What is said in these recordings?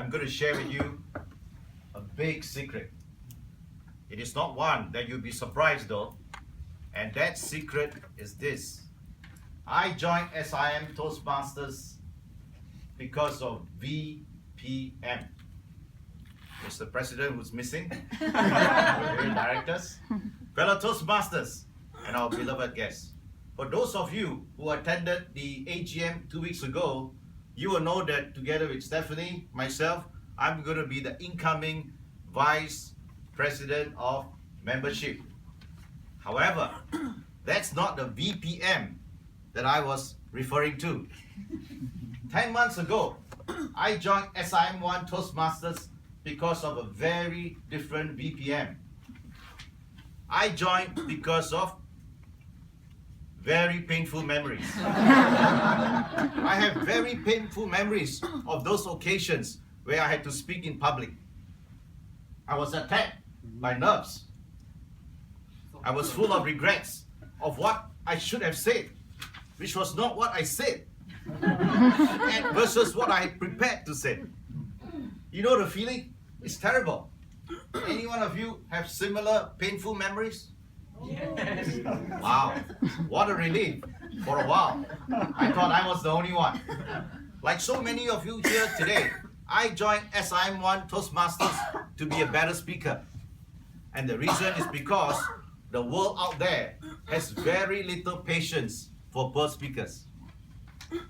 I'm going to share with you a big secret. It is not one that you'll be surprised though, and that secret is this. I joined SIM Toastmasters because of VPM. Mr. President who's missing, directors, fellow Toastmasters, and our beloved guests. For those of you who attended the AGM 2 weeks ago, you will know that together with Stephanie, myself, I'm going to be the incoming Vice President of Membership. However, that's not the VPM that I was referring to. 10 months ago, I joined SIM1 Toastmasters because of a very different VPM. I joined because of very painful memories. I have very painful memories of those occasions where I had to speak in public. I was attacked by nerves. I was full of regrets of what I should have said, which was not what I said, and versus what I had prepared to say. You know the feeling? It's terrible. Any one of you have similar painful memories? Yes. Wow, what a relief. For a while, I thought I was the only one. Like so many of you here today, I joined SIM1 Toastmasters to be a better speaker. And the reason is because the world out there has very little patience for poor speakers.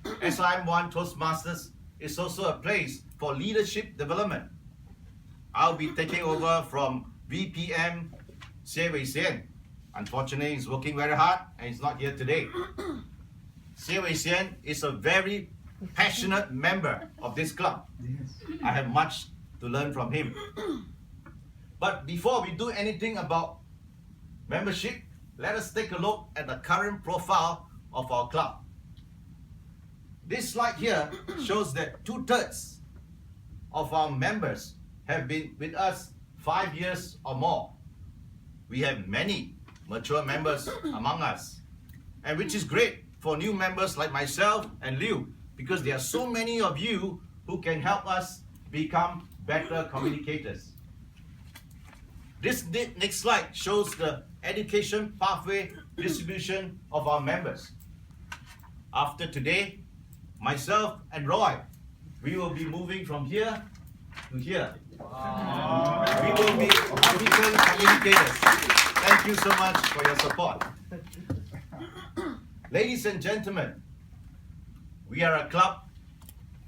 SIM1 Toastmasters is also a place for leadership development. I'll be taking over from VPM Xie Weixian. Unfortunately, he's working very hard and he's not here today. Xie Weixian is a very passionate member of this club. I have much to learn from him. But before we do anything about membership, let us take a look at the current profile of our club. This slide here shows that 2/3 of our members have been with us 5 years or more. We have many mature members among us, and which is great for new members like myself and Liu, because there are so many of you who can help us become better communicators. This next slide shows the education pathway distribution of our members. After today, myself and Roy, we will be moving from here to here. Wow. We will be African communicators. Thank you so much for your support. Ladies and gentlemen, we are a club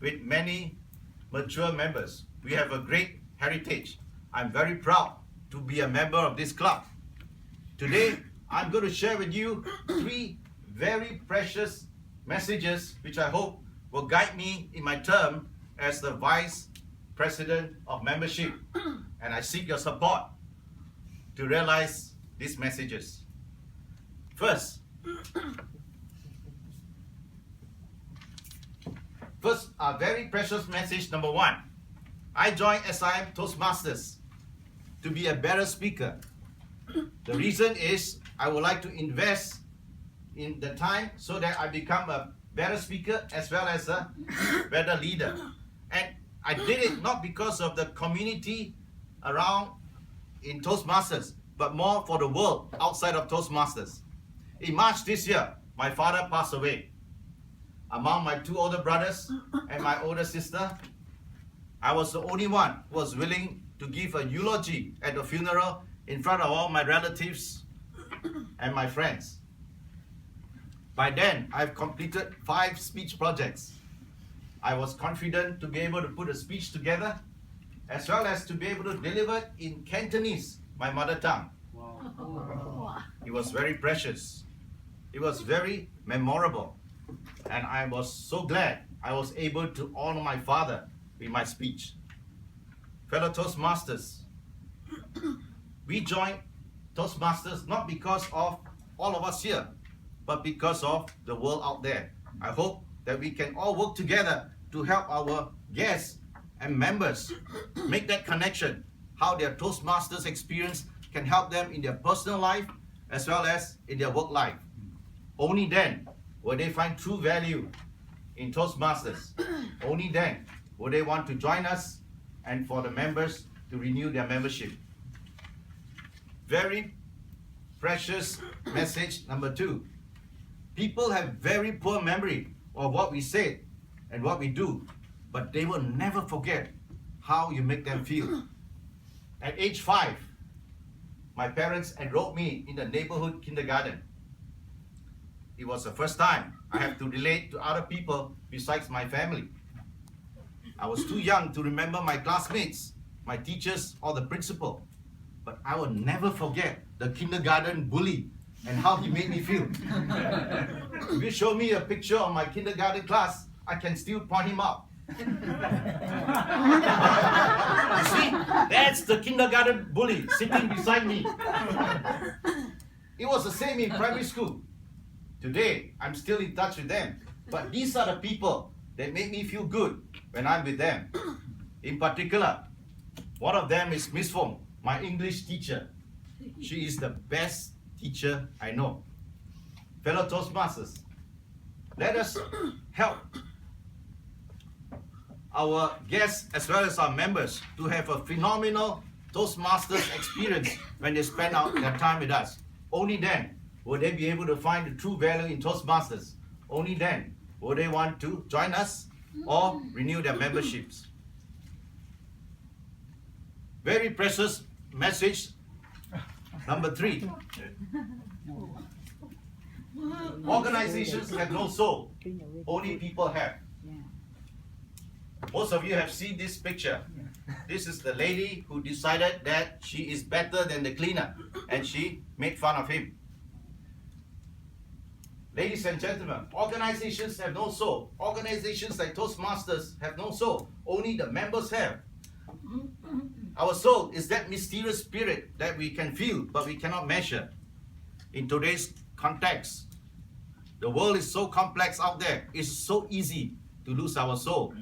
with many mature members. We have a great heritage. I'm very proud to be a member of this club. Today, I'm going to share with you 3 very precious messages which I hope will guide me in my term as the Vice President of Membership. And I seek your support to realize these messages. First, a very precious message number 1. I joined SIM Toastmasters to be a better speaker. The reason is I would like to invest in the time so that I become a better speaker as well as a better leader. And I did it not because of the community around in Toastmasters, but more for the world outside of Toastmasters. In March this year, my father passed away. Among my 2 older brothers and my older sister, I was the only one who was willing to give a eulogy at the funeral in front of all my relatives and my friends. By then, I've completed 5 speech projects. I was confident to be able to put a speech together, as well as to be able to deliver it in Cantonese, my mother tongue. Wow. It was very precious. It was very memorable. And I was so glad I was able to honor my father with my speech. Fellow Toastmasters, we joined Toastmasters not because of all of us here, but because of the world out there. I hope that we can all work together to help our guests and members make that connection, how their Toastmasters experience can help them in their personal life as well as in their work life. Only then will they find true value in Toastmasters. Only then will they want to join us and for the members to renew their membership. Very precious message number 2. People have very poor memory of what we said and what we do, but they will never forget how you make them feel. At age 5, my parents enrolled me in the neighborhood kindergarten. It was the first time I have to relate to other people besides my family. I was too young to remember my classmates, my teachers, or the principal. But I will never forget the kindergarten bully and how he made me feel. If you show me a picture of my kindergarten class, I can still point him out. You see, that's the kindergarten bully sitting beside me. It was the same in primary school. Today, I'm still in touch with them. But these are the people that make me feel good when I'm with them. In particular, one of them is Miss Fong, my English teacher. She is the best teacher I know. Fellow Toastmasters, let us help our guests as well as our members to have a phenomenal Toastmasters experience when they spend out their time with us. Only then will they be able to find the true value in Toastmasters. Only then will they want to join us or renew their memberships. Very precious message number 3. Organizations have no soul, only people have. Most of you have seen this picture. This is the lady who decided that she is better than the cleaner, and she made fun of him. Ladies and gentlemen, organizations have no soul. Organizations like Toastmasters have no soul. Only the members have. Our soul is that mysterious spirit that we can feel, but we cannot measure. In today's context, the world is so complex out there. It's so easy to lose our soul.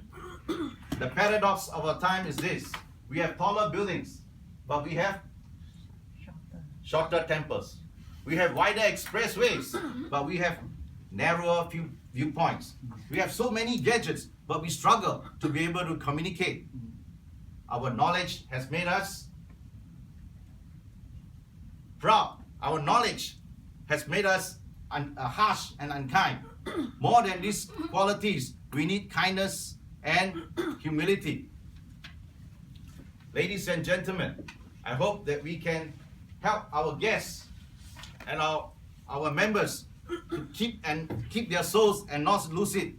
The paradox of our time is this. We have taller buildings, but we have shorter temples. We have wider expressways, but we have narrower viewpoints. We have so many gadgets, but we struggle to be able to communicate. Our knowledge has made us proud. Our knowledge has made us harsh and unkind. More than these qualities, we need kindness and humility. Ladies and gentlemen, I hope that we can help our guests and our members to keep their souls and not lose it.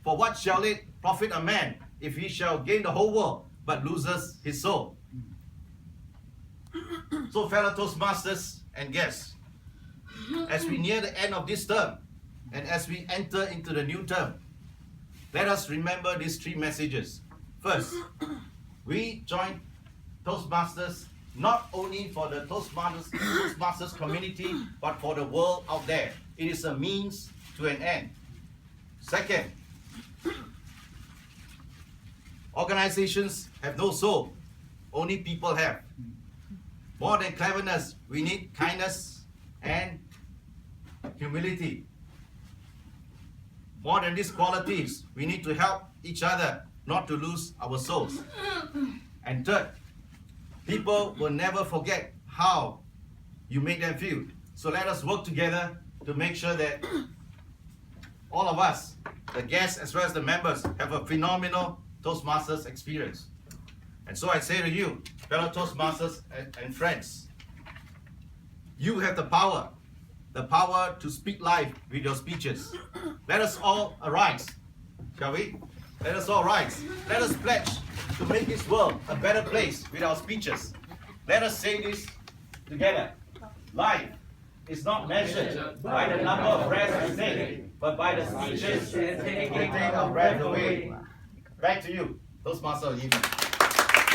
For what shall it profit a man if he shall gain the whole world but loses his soul? So, fellow Toastmasters and guests, as we near the end of this term and as we enter into the new term, let us remember these 3 messages. First, we join Toastmasters not only for the Toastmasters community, but for the world out there. It is a means to an end. Second, organizations have no soul, only people have. More than cleverness, we need kindness and humility. More than these qualities, we need to help each other not to lose our souls. And third, people will never forget how you make them feel. So let us work together to make sure that all of us, the guests as well as the members, have a phenomenal Toastmasters experience. And so I say to you, fellow Toastmasters and friends, you have the power to speak life with your speeches. Let us all arise, shall we? Let us all rise. Let us pledge to make this world a better place with our speeches. Let us say this together. Life is not measured by the number of breaths we take, but by the speeches that take our breath away. Back to you, Toastmaster Yi.